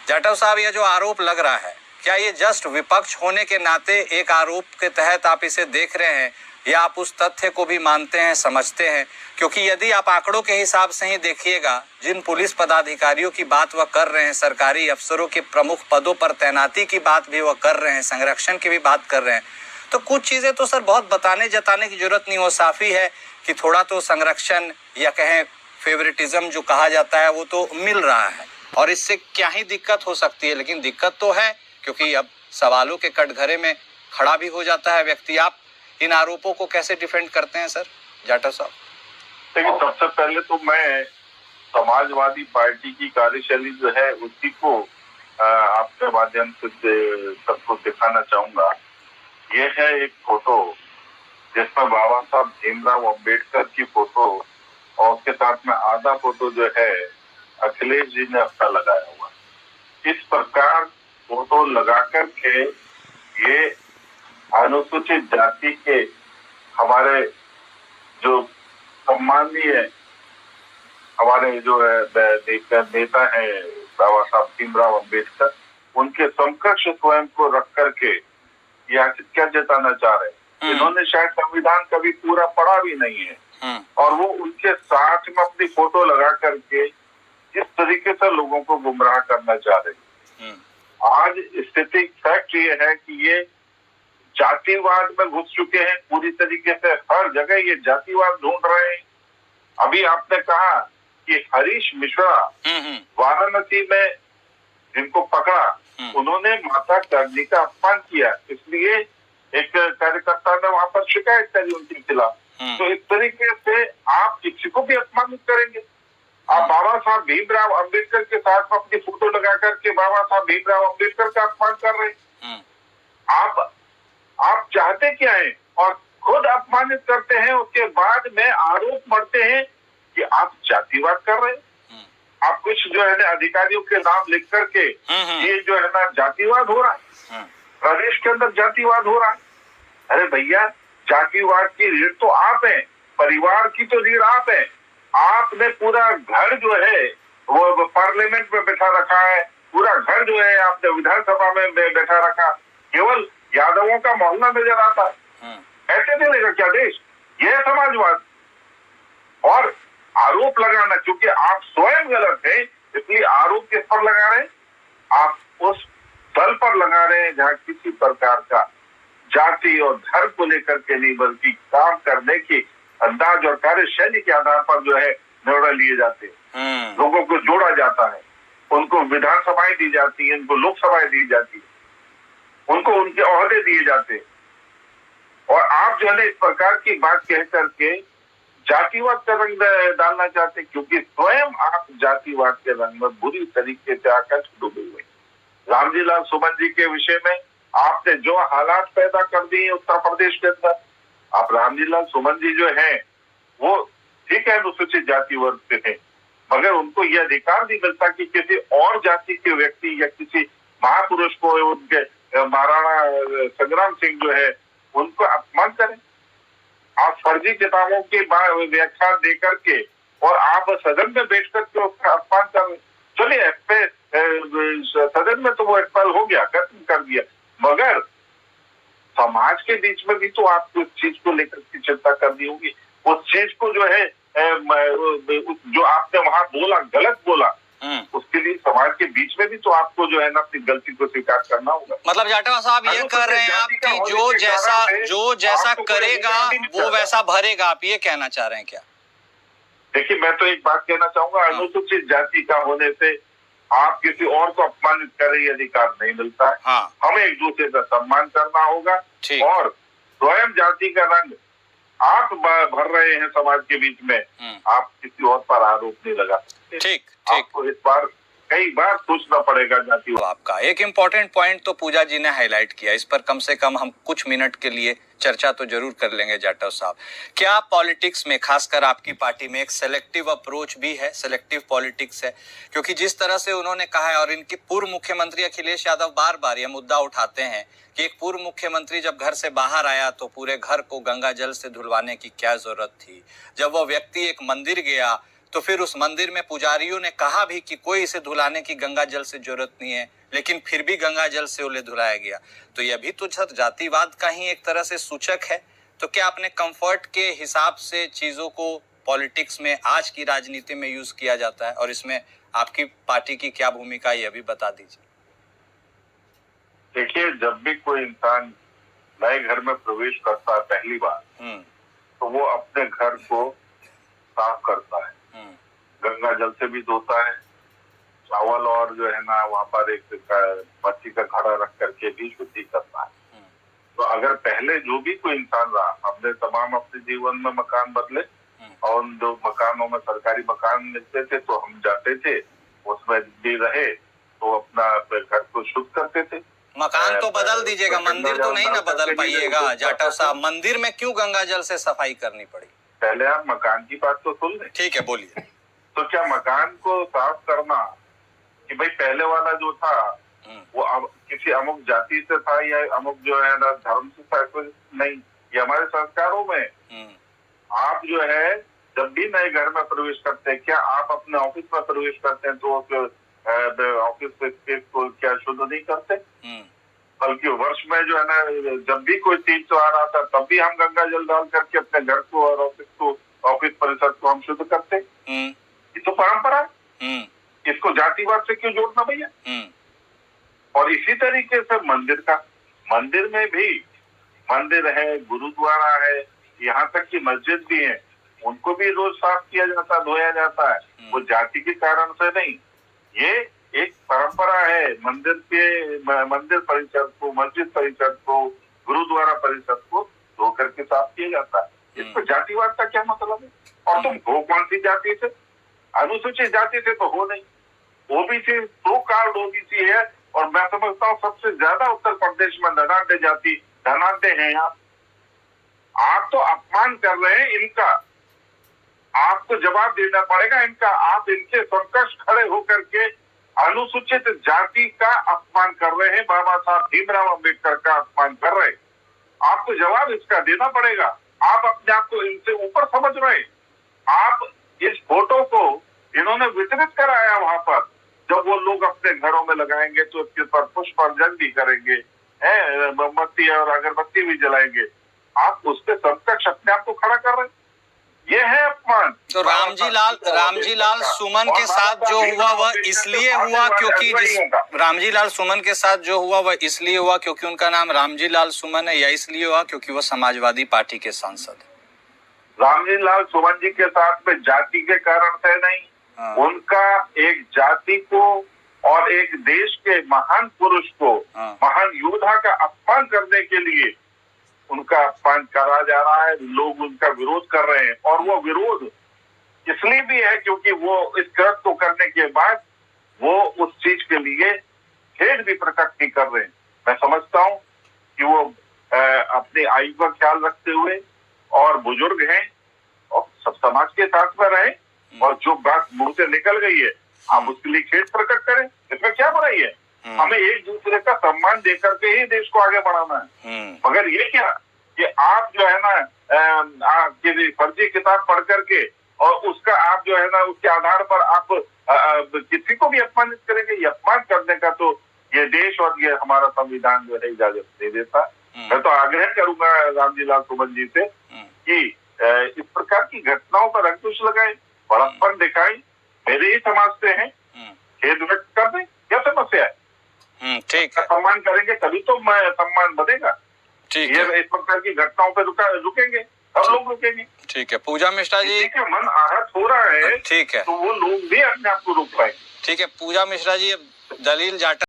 जाटव साहब, ये जो आरोप लग रहा है, क्या ये जस्ट विपक्ष होने के नाते एक आरोप के तहत आप इसे देख रहे हैं, या आप उस तथ्य को भी मानते हैं, समझते हैं? क्योंकि यदि आप आंकड़ों के हिसाब से ही देखिएगा, जिन पुलिस पदाधिकारियों की बात वह कर रहे हैं, सरकारी अफसरों के प्रमुख पदों पर तैनाती की बात भी वह कर रहे हैं, संरक्षण की भी बात कर रहे हैं, तो कुछ चीजें तो सर बहुत बताने जताने की जरूरत नहीं हो, साफी है कि थोड़ा तो संरक्षण या कहें फेवरेटिज्म जो कहा जाता है वो तो मिल रहा है, और इससे क्या ही दिक्कत हो सकती है। लेकिन दिक्कत तो है, क्योंकि अब सवालों के कटघरे में खड़ा भी हो जाता है व्यक्ति। आप इन आरोपों को कैसे डिफेंड करते हैं सर जाटव साहब? देखिए, सबसे पहले तो मैं समाजवादी पार्टी की कार्यशैली जो है उसी को आपके माध्यम से सबको दिखाना चाहूंगा। ये है एक फोटो जिसमें बाबा साहब भीमराव अंबेडकर की फोटो और उसके साथ में आधा फोटो जो है अखिलेश जी ने अपना लगाया हुआ। इस प्रकार फोटो लगा करके ये अनुसूचित जाति के हमारे जो सम्माननीय हमारे जो है नेता है बाबा साहब भीमराव अंबेडकर, उनके समकक्ष स्वयं को रख करके यह क्या जताना चाह रहे हैं। इन्होंने शायद संविधान कभी पूरा पढ़ा भी नहीं है और वो उनके साथ में अपनी फोटो लगा करके इस तरीके से लोगों को गुमराह करना चाह रहे हैं। आज स्थिति फैक्ट ये है कि ये जातिवाद में घुस चुके हैं पूरी तरीके से। हर जगह ये जातिवाद ढूंढ रहे हैं। अभी आपने कहा कि हरीश मिश्रा वाराणसी में जिनको पकड़ा, उन्होंने माता कर्णी का अपमान किया, इसलिए एक कार्यकर्ता ने वहां पर शिकायत करी उनके खिलाफ। तो इस तरीके से आप किसी को भी अपमानित करेंगे। आप बाबा साहब भीमराव अंबेडकर के साथ अपनी फोटो लगा करके बाबा साहब भीमराव अंबेडकर का अपमान कर रहे हैं। आप चाहते क्या है और खुद अपमानित करते हैं, उसके बाद में आरोप मढ़ते हैं कि आप जातिवाद कर रहे हैं। आप कुछ जो है ना अधिकारियों के नाम लिख करके ये जो है ना जातिवाद हो रहा है, प्रदेश के अंदर जातिवाद हो रहा है। अरे भैया, जातिवाद की रीढ़ तो आप हैं, परिवार की तो रीढ़ आप हैं। आपने पूरा घर जो है वो पार्लियामेंट में बैठा रखा है, पूरा घर जो है आपने विधानसभा में बैठा रखा, केवल यादवों का मोहल्ला नजर आता है। ऐसे चलेगा क्या देश? यह समाजवाद। और आरोप लगाना, क्योंकि आप स्वयं गलत हैं इसलिए आरोप किस पर लगा रहे हैं? आप उस दल पर लगा रहे हैं जहां किसी प्रकार का जाति और धर्म को लेकर के नहीं, बल्कि काम करने की अंदाज और कार्यशैली के आधार पर जो है निर्णय लिए जाते हैं। लोगों को जोड़ा जाता है, उनको विधानसभाएं दी जाती है, उनको लोकसभाएं दी जाती है, उनको उनके ओहदे दिए जाते हैं। और आप जो है इस प्रकार की बात कह करके जातिवाद का रंग डालना चाहते हैं, क्योंकि स्वयं आप जातिवाद के रंग में बुरी तरीके से आकर डूबे हुए। रामजी लाल सुमन जी के विषय में आपने जो हालात पैदा कर दिए उत्तर प्रदेश के अंदर, आप रामजी लाल सुमन जी जो है वो ठीक है अनुसूचित जाति वर्ग से थे, मगर उनको यह अधिकार नहीं मिलता कि किसी और जाति के व्यक्ति या किसी महापुरुष को, उनके महाराणा संग्राम सिंह जो है उनको अपमान करें। आप फर्जी किताबों के व्याख्या दे करके और आप सदन में बैठ करके उसका अपमान कर रहे। चलिए सदन में तो वो एक्सपायर हो गया, खत्म कर दिया, मगर समाज के बीच में भी तो आपको इस चीज को लेकर के चिंता करनी होगी। उस चीज को जो है जो आपने वहां बोला, गलत बोला, उसके लिए समाज के बीच में भी तो आपको जो है ना अपनी गलती को स्वीकार करना होगा। मतलब जाटव साहब ये कह रहे हैं आप कि जो जैसा करेगा वो वैसा भरेगा, आप ये कहना चाह रहे हैं क्या? देखिए, मैं तो एक बात कहना चाहूंगा, अनुसूचित जाति का होने से आप किसी और को अपमानित करें ये अधिकार नहीं मिलता है। हमें एक दूसरे का सम्मान करना होगा और स्वयं जाति का रंग आप भर रहे हैं समाज के बीच में, आप किसी और पर आरोप नहीं लगा सकते। ठीक, आपको इस बार कई बार सोचना पड़ेगा जाति। आपका एक इम्पोर्टेंट पॉइंट तो पूजा जी ने हाईलाइट किया, इस पर कम से कम हम कुछ मिनट के लिए चर्चा तो जरूर कर लेंगे जाटव साहब। क्या पॉलिटिक्स में, खासकर आपकी पार्टी में, एक सेलेक्टिव अप्रोच भी है, सेलेक्टिव पॉलिटिक्स है? क्योंकि जिस तरह से उन्होंने कहा है, और इनके पूर्व मुख्यमंत्री अखिलेश यादव बार बार यह मुद्दा उठाते हैं कि एक पूर्व मुख्यमंत्री जब घर से बाहर आया तो पूरे घर को गंगा जल से धुलवाने की क्या जरूरत थी? जब वो व्यक्ति एक मंदिर गया तो फिर उस मंदिर में पुजारियों ने कहा भी कि कोई इसे धुलाने की गंगा जल से जरूरत नहीं है, लेकिन फिर भी गंगा जल से उन्हें धुलाया गया। तो यह भी तो जातिवाद का ही एक तरह से सूचक है। तो क्या अपने कंफर्ट के हिसाब से चीजों को पॉलिटिक्स में, आज की राजनीति में यूज किया जाता है, और इसमें आपकी पार्टी की क्या भूमिका, यह भी बता दीजिए। देखिए, जब भी कोई इंसान नए घर में प्रवेश करता है पहली बार, तो वो अपने घर को साफ करता है, गंगा जल से भी धोता है, चावल और जो है ना वहाँ पर एक बत्ती का घड़ा रख करके भी शुद्धि करता है। तो अगर पहले जो भी कोई इंसान रहा, हमने तमाम अपने जीवन में मकान बदले, और उन जो मकानों में सरकारी मकान मिलते थे तो हम जाते थे, उसमें भी रहे तो अपना घर को शुद्ध करते थे। मकान तो बदल दीजिएगा, मंदिर तो नहीं ना बदल पाइएगा जाटव साहब। मंदिर में क्यों गंगा जल से सफाई करनी पड़ी? पहले आप मकान की बात तो सुन लें। ठीक है, बोलिए। तो क्या मकान को साफ करना कि भाई पहले वाला जो था वो अब किसी अमुक जाति से था या अमुक जो है ना धर्म से था, कुछ नहीं। ये हमारे संस्कारों में। आप जो है जब भी नए घर में प्रवेश करते हैं, क्या आप अपने ऑफिस में प्रवेश करते हैं तो ऑफिस स्पेस को क्या शुद्ध नहीं करते? बल्कि वर्ष में जो है ना जब भी कोई तीज त्योहार आता है तब भी हम गंगा जल डाल करके अपने घर को और ऑफिस परिसर को हम शुद्ध करते। ये तो परंपरा है। इसको जातिवाद से क्यों जोड़ना भैया? और इसी तरीके से मंदिर में भी मंदिर है, गुरुद्वारा है, यहाँ तक कि मस्जिद भी है, उनको भी रोज साफ किया जाता, धोया जाता है। वो जाति के कारण से नहीं, ये एक परंपरा है। मंदिर परिसर को, मस्जिद परिसर को, गुरुद्वारा परिसर को धो करके साफ किया जाता है। इसको जातिवाद का क्या मतलब है? और तुम हो कौन सी जाति से? अनुसूचित जाति से तो हो नहीं, ओबीसी, सो कॉल्ड ओबीसी है। और मैं समझता हूँ सबसे ज्यादा उत्तर प्रदेश में धनाढ्य जाति, धनाढ्य हैं आप तो अपमान कर रहे हैं इनका, आपको जवाब देना पड़ेगा इनका। आप इनके समकक्ष खड़े होकर के अनुसूचित जाति का अपमान कर रहे हैं, बाबा साहब भीमराव अम्बेडकर का अपमान कर रहे हैं। आपको जवाब इसका देना पड़ेगा। आप अपने आप को इनसे ऊपर समझ रहे हैं। आप इस फोटो को इन्होंने वितरित कराया वहां पर, जब वो लोग अपने घरों में लगाएंगे तो इसके पर पुष्प अर्चन भी करेंगे, मोमबत्ती और अगरबत्ती भी जलाएंगे। आप उसके समकक्ष अपने आप को खड़ा कर रहे हैं, ये है अपमान। तो रामजी लाल सुमन के साथ जो हुआ वह इसलिए हुआ क्योंकि रामजी लाल सुमन के साथ जो हुआ वह इसलिए हुआ क्योंकि उनका नाम रामजी लाल सुमन है, या इसलिए हुआ क्योंकि वो समाजवादी पार्टी के सांसद है? रामजी लाल सुमन जी के साथ में जाति के कारण से नहीं, उनका एक जाति को और एक देश के महान पुरुष को, महान योद्धा का अपमान करने के लिए उनका अपमान करा जा रहा है। लोग उनका विरोध कर रहे हैं, और वो विरोध इसलिए भी है क्योंकि वो इस कृत्य को करने के बाद वो उस चीज के लिए खेद भी प्रकट नहीं कर रहे हैं। मैं समझता हूँ कि वो अपनी आयु का ख्याल रखते हुए और बुजुर्ग हैं और सब समाज के साथ में रहे, और जो बात मुंह से निकल गई है हम उसके लिए खेद प्रकट करें, इसमें क्या बुराई है? हमें एक दूसरे का सम्मान देकर के ही देश को आगे बढ़ाना है। मगर ये क्या कि आप जो है ना फर्जी किताब पढ़ करके और उसका आप जो है ना उसके आधार पर आप किसी को भी अपमानित करेंगे, ये अपमान करने का तो ये देश और ये हमारा संविधान जो है इजाजत नहीं देता। मैं तो आग्रह करूंगा रामजी लाल सुमन जी से कि इस प्रकार की घटनाओं पर अंकुश लगाए, बड़प्पन दिखाएं, मेरे ही समाज से हैं, खेद व्यक्त कर दें, क्या समस्या है? ठीक है, सम्मान करेंगे तभी तो सम्मान बढ़ेगा। ठीक है, इस प्रकार की घटनाओं पे रुकेंगे, सब लोग रुकेंगे। ठीक है, पूजा मिश्रा जी, मन आहत हो रहा है, ठीक है, तो वो लोग भी अपने आप को रोक पाएंगे। ठीक है, पूजा मिश्रा जी, दलील जाटव